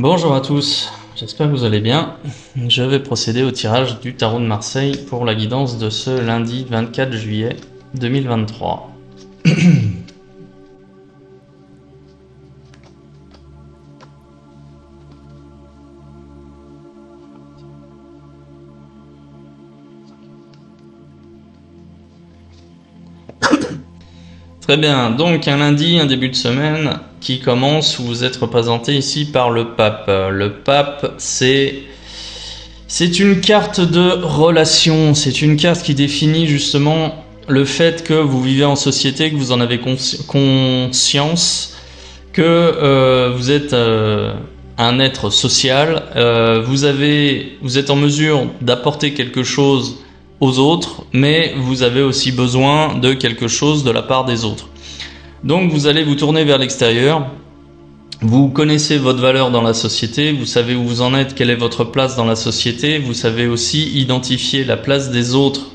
Bonjour à tous, j'espère que vous allez bien. Je vais procéder au tirage du tarot de Marseille pour la guidance de ce lundi 24 juillet 2023. Très bien, donc un lundi, un début de semaine qui commence où vous êtes représenté ici par le pape. Le pape, c'est une carte de relation, c'est une carte qui définit justement le fait que vous vivez en société, que vous en avez conscience, que vous êtes un être social, vous êtes en mesure d'apporter quelque chose aux autres, mais vous avez aussi besoin de quelque chose de la part des autres. Donc vous allez vous tourner vers l'extérieur, vous connaissez votre valeur dans la société, vous savez où vous en êtes, quelle est votre place dans la société, vous savez aussi identifier la place des autres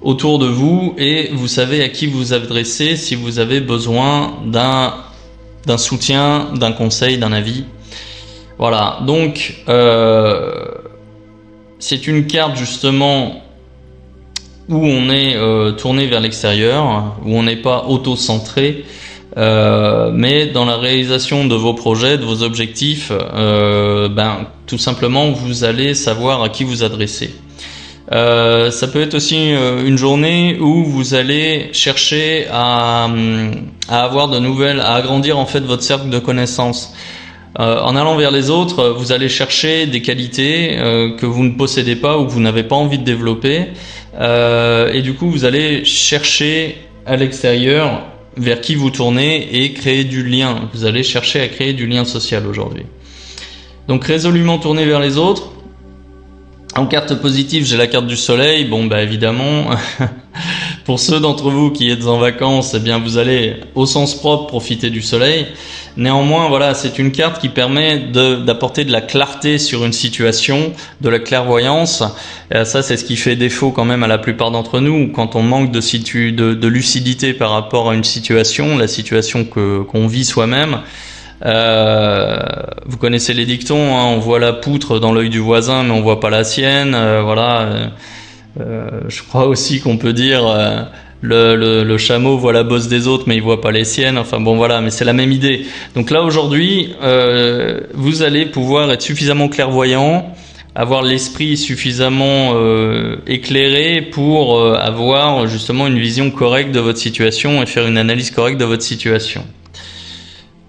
autour de vous et vous savez à qui vous adresser si vous avez besoin d'un soutien, d'un conseil, d'un avis. Voilà, donc c'est une carte justement où on est tourné vers l'extérieur, où on n'est pas auto-centré, mais dans la réalisation de vos projets, de vos objectifs, tout simplement vous allez savoir à qui vous adresser. Ça peut être aussi une journée où vous allez chercher à avoir de nouvelles, à agrandir en fait votre cercle de connaissances. En allant vers les autres, vous allez chercher des qualités que vous ne possédez pas ou que vous n'avez pas envie de développer. Et du coup, vous allez chercher à l'extérieur vers qui vous tournez et créer du lien. Vous allez chercher à créer du lien social aujourd'hui. Donc résolument tourné vers les autres. En carte positive, j'ai la carte du soleil. Bon, évidemment, pour ceux d'entre vous qui êtes en vacances, eh bien, vous allez au sens propre profiter du soleil. Néanmoins, voilà, c'est une carte qui permet d'apporter de la clarté sur une situation, de la clairvoyance. Et ça, c'est ce qui fait défaut quand même à la plupart d'entre nous quand on manque de lucidité par rapport à une situation, la situation qu'on vit soi-même. Vous connaissez les dictons, hein, on voit la poutre dans l'œil du voisin, mais on voit pas la sienne. Je crois aussi qu'on peut dire le chameau voit la bosse des autres, mais il voit pas les siennes. Enfin bon, voilà, mais c'est la même idée. Donc là aujourd'hui, vous allez pouvoir être suffisamment clairvoyant, avoir l'esprit suffisamment éclairé pour avoir justement une vision correcte de votre situation et faire une analyse correcte de votre situation.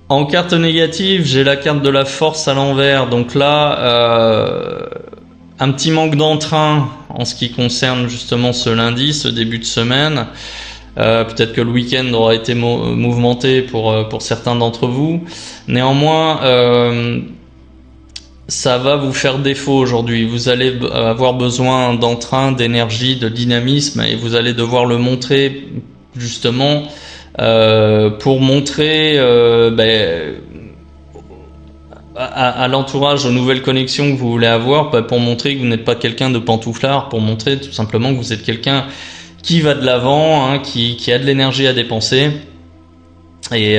En carte négative, j'ai la carte de la force à l'envers. Donc là, un petit manque d'entrain en ce qui concerne justement ce lundi, ce début de semaine. Peut-être que le week-end aura été mouvementé pour certains d'entre vous. Néanmoins, ça va vous faire défaut aujourd'hui. Vous allez avoir besoin d'entrain, d'énergie, de dynamisme et vous allez devoir le montrer justement pour montrer à l'entourage, aux nouvelles connexions que vous voulez avoir, pour montrer que vous n'êtes pas quelqu'un de pantouflard, pour montrer tout simplement que vous êtes quelqu'un qui va de l'avant, hein, qui a de l'énergie à dépenser et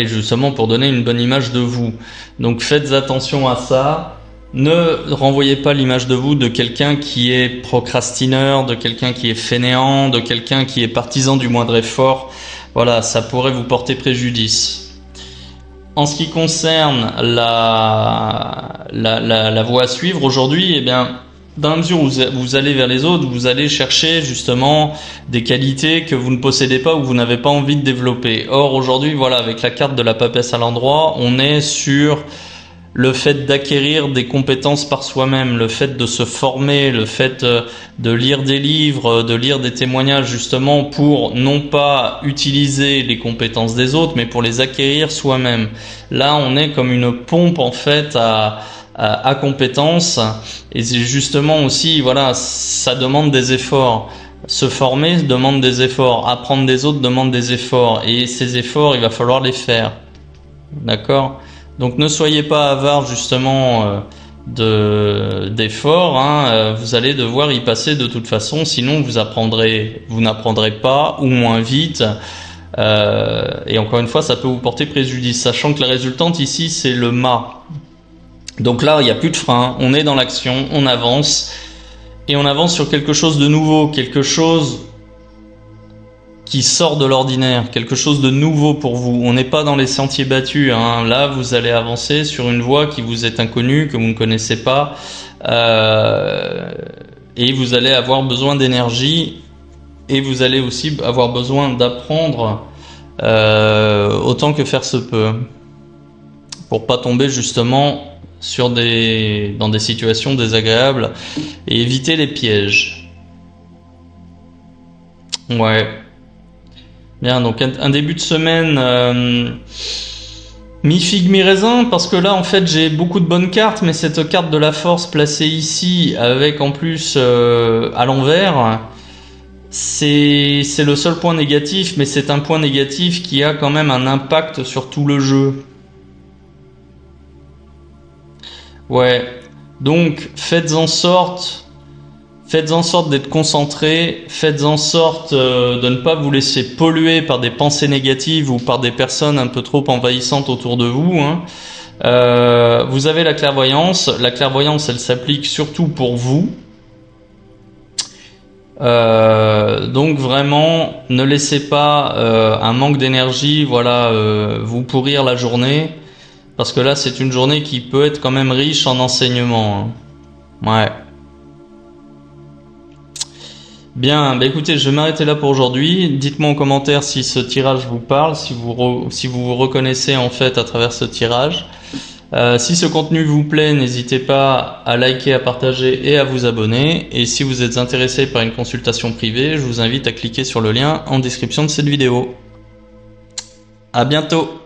justement pour donner une bonne image de vous. Donc faites attention à ça. Ne renvoyez pas l'image de vous de quelqu'un qui est procrastineur, de quelqu'un qui est fainéant, de quelqu'un qui est partisan du moindre effort. Voilà, ça pourrait vous porter préjudice. En ce qui concerne la voie à suivre aujourd'hui, eh bien, dans la mesure où vous allez vers les autres, vous allez chercher justement des qualités que vous ne possédez pas ou que vous n'avez pas envie de développer. Or, aujourd'hui, voilà, avec la carte de la papesse à l'endroit, on est sur le fait d'acquérir des compétences par soi-même, le fait de se former, le fait de lire des livres, de lire des témoignages justement pour non pas utiliser les compétences des autres, mais pour les acquérir soi-même. Là, on est comme une pompe en fait à compétences et c'est justement aussi, voilà, ça demande des efforts. Se former demande des efforts, apprendre des autres demande des efforts et ces efforts, il va falloir les faire. D'accord ? Donc ne soyez pas avare justement d'efforts, hein. Vous allez devoir y passer de toute façon, sinon vous n'apprendrez pas ou moins vite. Et encore une fois, ça peut vous porter préjudice, sachant que la résultante ici c'est le mât. Donc là, il n'y a plus de frein, on est dans l'action, on avance, et on avance sur quelque chose de nouveau, quelque chose qui sort de l'ordinaire, quelque chose de nouveau pour vous. On n'est pas dans les sentiers battus, hein. Là, vous allez avancer sur une voie qui vous est inconnue, que vous ne connaissez pas, et vous allez avoir besoin d'énergie, et vous allez aussi avoir besoin d'apprendre autant que faire se peut, pour pas tomber justement dans des situations désagréables et éviter les pièges. Ouais. Bien, donc un début de semaine mi-figue, mi-raisin, parce que là en fait j'ai beaucoup de bonnes cartes, mais cette carte de la force placée ici avec en plus à l'envers, c'est le seul point négatif, mais c'est un point négatif qui a quand même un impact sur tout le jeu. Ouais, donc faites en sorte d'être concentré, faites en sorte de ne pas vous laisser polluer par des pensées négatives ou par des personnes un peu trop envahissantes autour de vous, hein. Vous avez la clairvoyance elle s'applique surtout pour vous. Donc vraiment, ne laissez pas un manque d'énergie, vous pourrir la journée. Parce que là, c'est une journée qui peut être quand même riche en enseignements, hein. Ouais. Bien, bah écoutez, je vais m'arrêter là pour aujourd'hui. Dites-moi en commentaire si ce tirage vous parle, si vous vous reconnaissez en fait à travers ce tirage. Si ce contenu vous plaît, n'hésitez pas à liker, à partager et à vous abonner. Et si vous êtes intéressé par une consultation privée, je vous invite à cliquer sur le lien en description de cette vidéo. À bientôt!